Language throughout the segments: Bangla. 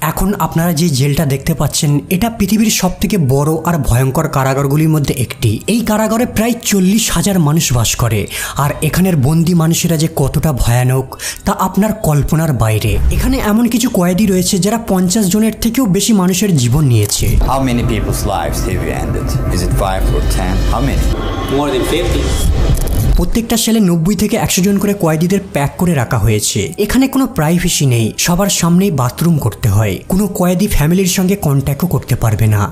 এখন আপনারা যে জেলটা দেখতে পাচ্ছেন এটা পৃথিবীর সবথেকে বড় আর ভয়ঙ্কর কারাগারগুলির মধ্যে একটি। এই কারাগারে প্রায় 40,000 মানুষ বাস করে, আর এখানের বন্দি মানুষেরা যে কতটা ভয়ানক তা আপনার কল্পনার বাইরে। এখানে এমন কিছু কয়েদি রয়েছে যারা 50 জনের থেকেও বেশি মানুষের জীবন নিয়েছে। How many people's lives have you ended? Is it 5 or 10? How many? More than 50. প্রত্যেকটা সেলে 90 থেকে 100 জন করে কয়েদিদের প্যাক করে রাখা হয়েছে। এখানে কোনো প্রাইভেসি নেই, সবার সামনেই বাথরুম করতে হয়। কোনো কয়েদি ফ্যামিলির সঙ্গে কন্ট্যাক্টও করতে পারবে না।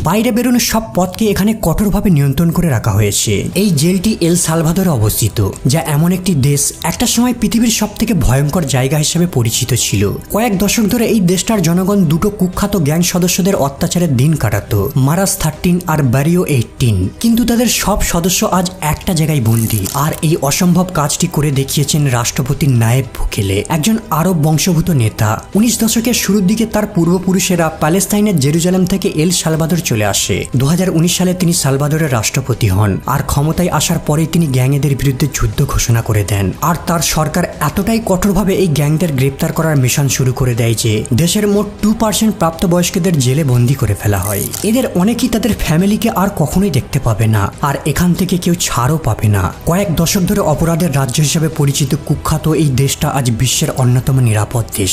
বাইরে বেরোনোর সব পথকে এখানে কঠোরভাবে নিয়ন্ত্রণ করে রাখা হয়েছে। এই জেলটি এল সালভাদরে অবস্থিত, যা এমন একটি দেশ একটা সময় পৃথিবীর সব থেকে ভয়ঙ্কর জায়গা হিসেবে পরিচিত ছিল। কয়েক দশক ধরে এই দেশটার জনগণ দুটো কুখ্যাত গ্যাং সদস্যদের অত্যাচারের দিন কাটাতো, মারাস 13 আর বারিও 18। কিন্তু তাদের সব সদস্য আজ একটা জায়গায় বন্দী। আর এই অসম্ভব কাজটি করে দেখিয়েছেন রাষ্ট্রপতি নায়েব বুকেলে, একজন আরব বংশোদ্ভূত নেতা। 19 দশকের শুরুর দিকে তার পূর্বপুরুষেরা প্যালেস্তাইনের জেরুজালেম থেকে এল সালভাদর চলে আসে। 2019 সালে তিনি সালভাদরের রাষ্ট্রপতি হন, আর ক্ষমতায় আসার পরেই তিনি গ্যাংদের বিরুদ্ধে যুদ্ধ ঘোষণা করে দেন। আর তার সরকার এতটাই কঠোরভাবে এই গ্যাংদের গ্রেপ্তার করার মিশন শুরু করে দেয় যে দেশের মোট 2% প্রাপ্তবয়স্কদের জেলে বন্দী করে ফেলা হয়। এদের অনেকেই তাদের ফ্যামিলিকে আর কখনোই দেখতে পাবে না, আর এখান থেকে কেউ ছাড়ও পাবে না। কয়েক দশক ধরে অপরাধের রাজ্য হিসেবে পরিচিত কুখ্যাত এই দেশটা আজ বিশ্বের অন্যতম নিরাপদ দেশ,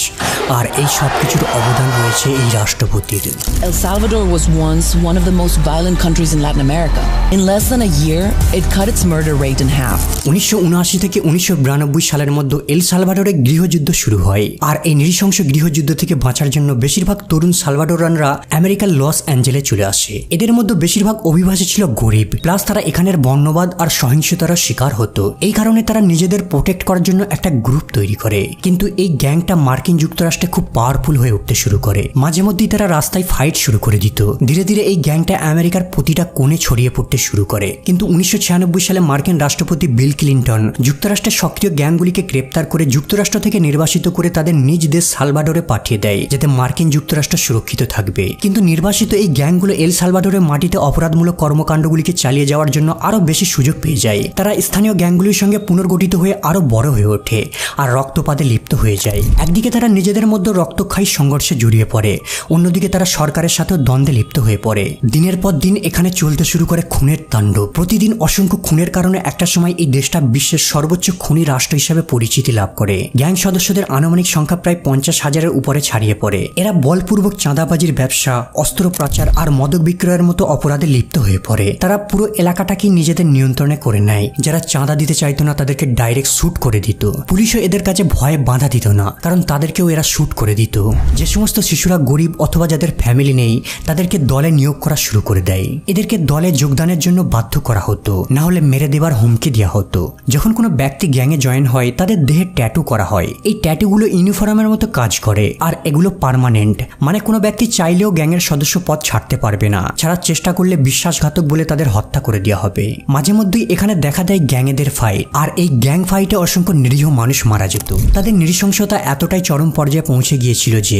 আর এই সব কিছুর অবদান রয়েছে এই রাষ্ট্রপতির। El Salvador was once one of the most violent countries in Latin America. In less than a year, it cut its murder rate in half. 1979 থেকে 1992 সালের মধ্যে এল সালভাডোরে গৃহযুদ্ধ শুরু হয়, আর এই নৃশংস গৃহযুদ্ধ থেকে বাঁচার জন্য বেশিরভাগ তরুণ সালভাডোরানরা আমেরিকার লস অ্যাঞ্জেলে চলে আসে। এদের মধ্যে বেশিরভাগ অভিবাসী ছিল গরিব, প্লাস তারা এখানের বর্ণবাদ আর সহিংসতার শিকার হতো। এই কারণে তারা নিজেদের প্রোটেক্ট করার জন্য একটা গ্রুপ তৈরি করে। কিন্তু এই গ্যাংটা মার্কিন যুক্তরাষ্ট্রে খুব পাওয়ারফুল হয়ে উঠতে শুরু করে। মাঝে মধ্যেই তারা রাস্তায় ফাইট শুরু করে দিত। ধীরে ধীরে এই গ্যাংটা আমেরিকার প্রতিটা কোণে ছড়িয়ে পড়তে শুরু করে। কিন্তু 1996 সালে মার্কিন রাষ্ট্রপতি বিল ক্লিন্টন যুক্তরাষ্ট্রের সক্রিয় গ্যাংগুলিকে গ্রেপ্তার করে যুক্তরাষ্ট্র থেকে নির্বাসিত করে তাদের নিজ দেশ সালভাডোরে পাঠিয়ে দেয়, যাতে মার্কিন যুক্তরাষ্ট্র সুরক্ষিত থাকবে। কিন্তু নির্বাসিত এই গ্যাংগুলো এল সালভাডোরের মাটিতে অপরাধমূলক কর্মকাণ্ডগুলিকে চালিয়ে যাওয়ার জন্য আরো বেশি সুযোগ পেয়ে যায়। তারা স্থানীয় গ্যাংগুলির সঙ্গে পুনর্গঠিত হয়ে আরো বড় হয়ে ওঠে আর রক্তপাতে লিপ্ত হয়ে যায়। একদিকে তারা নিজেদের মধ্যে রক্তক্ষয়ী সংঘর্ষে জড়িয়ে পড়ে, অন্যদিকে তারা সরকারের সাথেও দ্বন্দ্বে লিপ্ত হয়ে পড়ে। দিনের পর দিন এখানে চলতে শুরু করে খুনের তাণ্ডব। প্রতিদিন অসংখ্য খুনের কারণে একটা সময় এই দেশটা বিশ্বের সর্বোচ্চ খুনি রাষ্ট্র হিসেবে পরিচিতি লাভ করে। গ্যাং সদস্যদের আনুমানিক সংখ্যা প্রায় 50,000-এর উপরে ছাড়িয়ে পড়ে। এরা বলপূর্বক চাঁদাবাজির ব্যবসা, অস্ত্র পাচার আর মাদক বিক্রয়ের মতো অপরাধে লিপ্ত হয়ে পড়ে। তারা পুরো এলাকাটাকে নিজেদের নিয়ন্ত্রণে করে নেয়। যারা চাঁদা দিতে চাইতো না তাদেরকে ডাইরেক্ট শুট করে দিত। পুলিশও এদের কাছে ভয়ে বাধা দিত না, কারণ তাদেরকেও এরা শুট করে দিত। যে সমস্ত শিশুরা গরিব অথবা যাদের ফ্যামিলি নেই তাদেরকে দলে নিয়োগ করা শুরু করে দেয়। এদেরকে দলে যোগদানের জন্য বাধ্য করা হতো, না হলে মেরে দেওয়ার হুমকি দেওয়া হতো। যখন কোনো ব্যক্তি গ্যাংয়ে জয়েন হয় তাদের দেহে ট্যাটু করা হয়। এই ট্যাটুগুলো ইউনিফর্মের মতো কাজ করে, আর এগুলো পার্মানেন্ট, মানে কোনো ব্যক্তি চাইলেও গ্যাংয়ের সদস্য পদ ছাড়তে পারবে না। ছাড়ার চেষ্টা করলে বিশ্বাসঘাতক বলে তাদের হত্যা করে দেওয়া হবে। মাঝে মধ্যেই এখানে দেখা দেয় গ্যাংয়েদের ফাইট, আর এই গ্যাং ফাইটে অসংখ্য নিরীহ মানুষ মারা যেত। তাদের নৃশংসতা এতটাই চরম পর্যায়ে পৌঁছে গিয়েছিল যে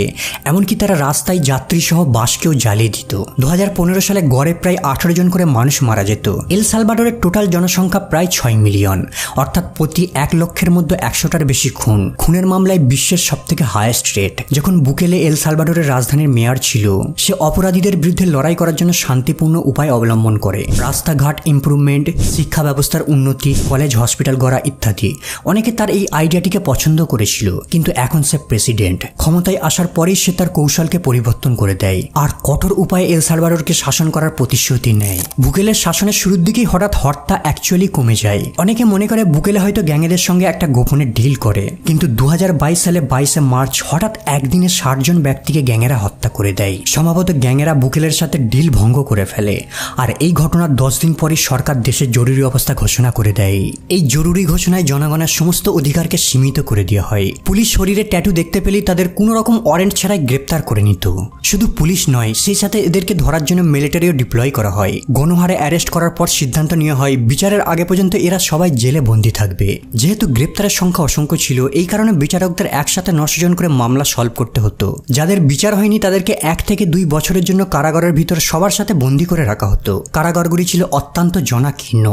এমনকি তারা রাস্তায় যাত্রী সহ বাসকেও জ্বালিয়ে দিত। 2015 সালে গড়ে প্রায় 18 জন করে মানুষ মারা যেত। এল সালভাডোরের টোটাল জনসংখ্যা প্রায় 6 মিলিয়ন, অর্থাৎ প্রতি 1 লক্ষের মধ্যে 100টার বেশি খুন। খুনের মামলায় বিশ্বের সবথেকে হাইয়েস্ট রেট। যখন বুকেলে এল সালভাডোরের রাজধানীর মেয়র ছিল, সে অপরাধীদের বিরুদ্ধে লড়াই করার জন্য শান্তিপূর্ণ উপায় অবলম্বন করে। রাস্তাঘাট ইমপ্রুভমেন্ট, শিক্ষা ব্যবস্থার উন্নতি, কলেজ হসপিটাল গড়া ইত্যাদি। অনেকে তার এই আইডিয়াটিকে পছন্দ করেছিল, কিন্তু এখন সে প্রেসিডেন্ট। ক্ষমতায় আসার পরেই সে তার কৌশলকে পরিবর্তন করে দেয় আর কঠোর উপায়ে এল সালভাডোরকে শাসন করার প্রতিশ্রুতি নেয়। বুকেলের শাসনের শুরুর দিকেই হঠাৎ হত্যা অ্যাকচুয়ালি কমে যায়। অনেকে মনে করে বুকেলে হয়তো গ্যাংয়েদের সঙ্গে একটা গোপনে ডিল করে, কিন্তু 2022 সালে 22 মার্চ হঠাৎ একদিনে 60 জন ব্যক্তিকে গ্যাংয়েরা হত্যা করে দেয়। সম্ভবত গ্যাংয়েরা বুকেলের সাথে ডিল ভঙ্গ করে ফেলে, আর এই ঘটনার 10 দিন পরই সরকার দেশে জরুরি অবস্থা ঘোষণা করে দেয়। এই জরুরি ঘোষণায় জনগণের সমস্ত অধিকারকে সীমিত করে দেওয়া হয়। পুলিশ শরীরে ট্যাটু দেখতে পেলেই তাদের কোনো রকম ওয়ারেন্ট ছাড়াই গ্রেপ্তার করে নিত। শুধু পুলিশ নয়, সেই সাথে এদেরকে ধরার জন্য মিলিটারিও ডিপ্লয় করা হয়। গণহারে অ্যারেস্ট করার পর সিদ্ধান্ত নেওয়া হয় বিচারের আগে পর্যন্ত এরা সবাই জেলে বন্দী থাকবে। যেহেতু গ্রেপ্তারের সংখ্যা অসংখ্য ছিল, এই কারণে বিচারকদের একসাথে 900 জন করে মামলা সলভ করতে হতো। যাদের বিচার হয়নি তাদেরকে 1 থেকে 2 বছরের জন্য কারাগারের ভিতর সবার সাথে বন্দী করে রাখা হতো। কারাগারগুলি ছিল অত্যন্ত জনাকীর্ণ,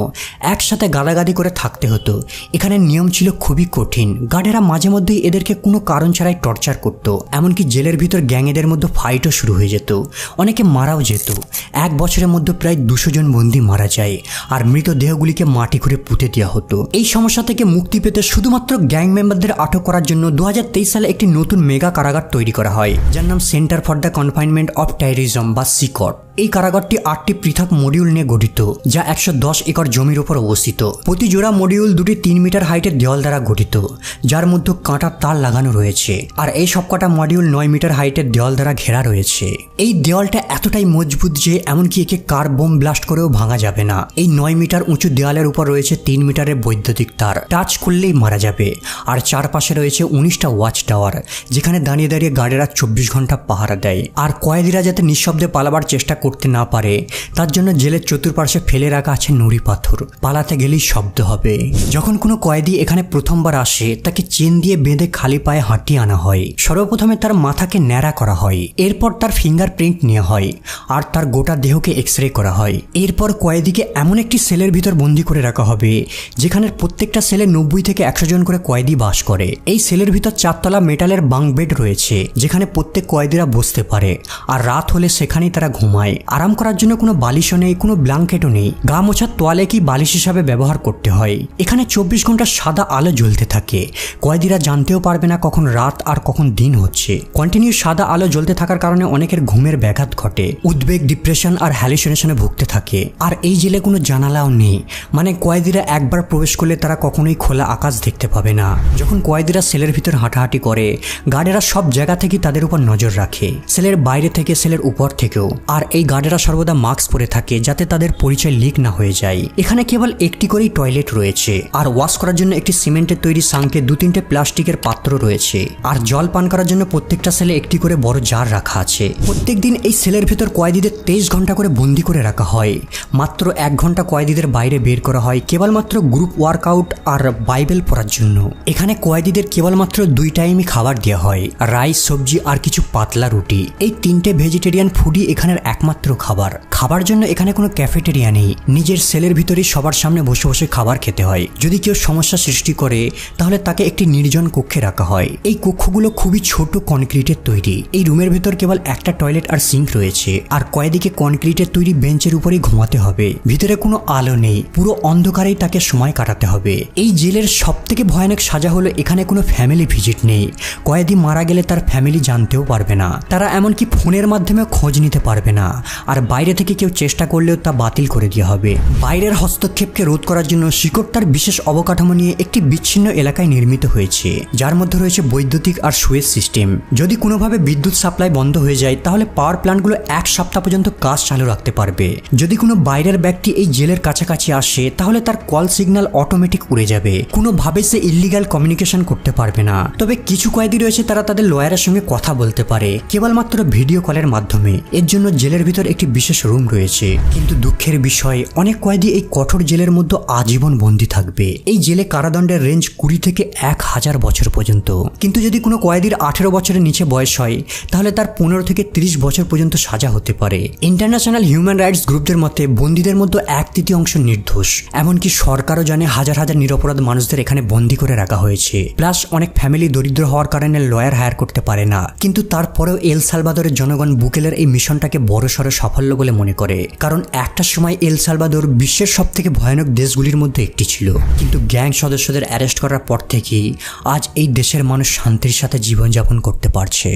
একসাথে গাদা গাদাগাদি করে থাকতে হতো। এখানে নিয়ম ছিল খুবই কঠিন। গার্ডেরা মাঝে মধ্যেই এদেরকে কোনো কারণ ছাড়াই টর্চার করত। এমনকি জেলের ভিতর গ্যাংয়েদের মধ্যে ফাইটও শুরু হয়ে যেত, অনেকে মারাও যেত। 1 বছরের মধ্যে প্রায় 200 জন বন্দী মারা যায়, আর মৃতদেহগুলিকে মাটি করে পুঁতে দেওয়া হতো। এই সমস্যা থেকে মুক্তি পেতে শুধুমাত্র গ্যাং মেম্বারদের আটক করার জন্য 2023 সালে একটি নতুন মেগা কারাগার তৈরি করা হয়, যার নাম centre for the confinement of terrorism বা সিকট। এই কারাগারটি 8টি পৃথক মডিউল নিয়ে গঠিত, যা 110 একর জমির উপর অবস্থিত। প্রতি জোড়া মডিউল 2টি 3 মিটার হাইটের দেওয়াল দ্বারা গঠিত, যার মধ্যে কাঁটার তার লাগানো রয়েছে। আর এই সবকটা মডিউল 9 মিটার হাইটের দেওয়াল দ্বারা ঘেরা রয়েছে। এই দেওয়ালটা এতটাই মজবুত যে এমনকি একে কার বোম ব্লাস্ট করেও ভাঙা যাবে না। এই 9 মিটার উঁচু দেওয়ালের উপর রয়েছে 3 মিটারের বৈদ্যুতিক তার, টাচ করলেই মারা যাবে। আর চারপাশে রয়েছে 19টা ওয়াচ টাওয়ার, যেখানে দাঁড়িয়ে দাঁড়িয়ে গার্ডেরা 24 ঘন্টা পাহারা দেয়। আর কয়েদিরা যাতে নিঃশব্দে পালাবার চেষ্টা করতে না পারে, তার জন্য জেলের চতুর্পার্শ্বে ফেলে রাখা আছে নুড়ি পাথর, পালাতে গেলেই শব্দ হবে। যখন কোনো কয়েদি এখানে প্রথমবার আসে, তাকে চেন দিয়ে বেঁধে খালি পায়ে হাঁটিয়ে আনা হয়। সর্বপ্রথমে তার মাথাকে ন্যাড়া করা হয়, এরপর তার ফিঙ্গারপ্রিন্ট নেওয়া হয়, আর তার গোটা দেহকে এক্সরে করা হয়। এরপর কয়েদিকে এমন একটি সেলের ভিতর বন্দি করে রাখা হবে, যেখানে প্রত্যেকটা সেলে 90 থেকে 100 জন করে কয়েদি বাস করে। এই সেলের ভিতর 4 তলা মেটালের বাঙ্ক বেড রয়েছে, যেখানে প্রত্যেক কয়েদিরা বসতে পারে, আর রাত হলে সেখানেই তারা ঘুমায়। আরাম করার জন্য কোনো বালিশও নেই, কোনো ব্ল্যাঙ্কেটও নেই। গা মোছার তোয়ালেকেই বালিশ হিসাবে ব্যবহার করতে হয়। এখানে 24 ঘন্টা সাদা আলো জ্বলতে থাকে। কয়েদিরা জানতেও পারবে না কখন রাত আর কখন দিন হচ্ছে। কন্টিনিউ সাদা আলো জ্বলতে থাকার কারণে অনেকের ঘুমের ব্যাঘাত ঘটে, উদ্বেগ, ডিপ্রেশন আর হ্যালুসিনেশনে ভুগতে থাকে। আর এই জেলে কোনো জানালাও নেই, মানে কয়েদিরা একবার প্রবেশ করলে তারা কখনোই খোলা আকাশ দেখতে পাবে না। যখন কয়েদিরা সেলের ভিতর হাঁটাহাঁটি করে, গার্ডেরা সব জায়গা থেকে তাদের উপর নজর রাখে, সেলের বাইরে থেকে, সেলের উপর থেকেও। আর এই গার্ডেরা সর্বদা মাস্ক পরে থাকে, যাতে তাদের পরিচয় লিক না হয়ে যায়। এখানে কেবল একটি করেই টয়লেট রয়েছে, আর ওয়াশ করার জন্য একটি সিমেন্টের তৈরি সাংকে 2-3টে প্লাস্টিকের পাত্র রয়েছে। আর জল পান করার জন্য প্রত্যেকটা সেলে একটি করে বড় জার রাখা আছে। প্রত্যেকদিন এই সেলের ভেতর কয়েদিদের 23 ঘন্টা করে বন্দি করে রাখা হয়। মাত্র 1 ঘন্টা কয়েদিদের বাইরে বের করা হয়, কেবলমাত্র গ্রুপ ওয়ার্কআউট আর বাইবেল পড়ার জন্য। এখানে কয়েদিদের কেবলমাত্র 2 টাইমই খাবার দেওয়া হয়, রাইস, সবজি আর কিছু পাতলা রুটি। এই 3টে ভেজিটেরিয়ান ফুডই এখানের একমাত্র খাবার। খাবার জন্য এখানে কোনো ক্যাফেটেরিয়া নেই, নিজের সেলের ভিতরেই সবার সামনে বসে বসে খাবার খেতে হয়। যদি কেউ সমস্যা সৃষ্টি করে, তাহলে তাকে একটি নির্জন কক্ষে রাখা হয়। এই কক্ষগুলো খুবই ছোট কনক্রিটের তৈরি। এই রুমের ভিতর কেবল একটা টয়লেট আর সিঙ্ক রয়েছে, আর কয়েদিকে কনক্রিটের তৈরি বেঞ্চের উপরেই ঘুমাতে হবে। ভিতরে কোনো আলো নেই, পুরো অন্ধকারেই তাকে সময় কাটাতে হবে। এই জেলের সবথেকে ভয়ানক সাজা হলো এখানে কোনো ফ্যামিলি ভিজিট নেই। কয়েদি মারা গেলে তার ফ্যামিলি জানতেও পারবে না, তারা এমনকি ফোনের মাধ্যমে খোঁজ নিতে পারবে না। আর বাইরে থেকে কেউ চেষ্টা করলেও তা বাতিল করে দেওয়া হবে। বাইরের হস্তক্ষেপকে রোধ করার জন্য শিকট তার বিশেষ অবকাঠামো নিয়ে একটি বিচ্ছিন্ন এলাকায় নির্মিত হয়েছে, যার মধ্যে রয়েছে বৈদ্যুতিক আর সুয়েজ সিস্টেম। যদি কোনোভাবে বিদ্যুৎ সাপ্লাই বন্ধ হয়ে যায়, তাহলে পাওয়ার প্ল্যান্টগুলো 1 সপ্তাহ পর্যন্ত কাজ চালু রাখতে পারবে। যদি কোনো বাইরের ব্যক্তি এই জেলের কাছাকাছি আসে, তাহলে তার কল সিগন্যাল অটোমেটিক উড়ে যাবে। কোনোভাবে সে ইল্লিগাল কমিউনিকেশন করতে পারবে না। তবে কিছু কয়েদি রয়েছে, তারা তাদের লয়ারের সঙ্গে কথা বলতে পারে, কেবলমাত্র ভিডিও কলের মাধ্যমে। এর জন্য জেলের ভিতর একটি বিশেষ রুম রয়েছে। কিন্তু দুঃখের বিষয়, অনেক কয়েদি এই কঠোর জেলের মধ্যে আজীবন বন্দী থাকবে। এই জেলে কারাদণ্ডের রেঞ্জ 20 থেকে 1000 বছর পর্যন্ত। কিন্তু যদি কোনো কয়েদির 18 বছরের নিচে বয়স হয়, তাহলে তার 15 থেকে 30 বছর পর্যন্ত সাজা হতে পারে। ইন্টারন্যাশনাল হিউম্যান রাইটস গ্রুপদের মতে বন্দীদের মধ্যে 1/3 নির্দোষ। এমনকি সরকারও জানে হাজার হাজার নিরপরাধ মানুষদের এখানে বন্দী করে রাখা হয়েছে। প্লাস অনেক ফ্যামিলি দরিদ্র হওয়ার কারণে লয়ার হায়ার করতে পারে না। কিন্তু তারপরেও এল সালভাদরের জনগণ বুকেলের এই মিশনটাকে বড়সড় সাফল্য বলে মনে করে, কারণ একটা সময় এল সালভাদর বিশ্বের সবথেকে ভয়ানক দেশগুলির মধ্যে একটি ছিল। কিন্তু গ্যাং সদস্যদের অ্যারেস্ট করার পর থেকেই আজ এই দেশের মানুষ শান্তির সাথে জীবনযাপন করতে পারছে।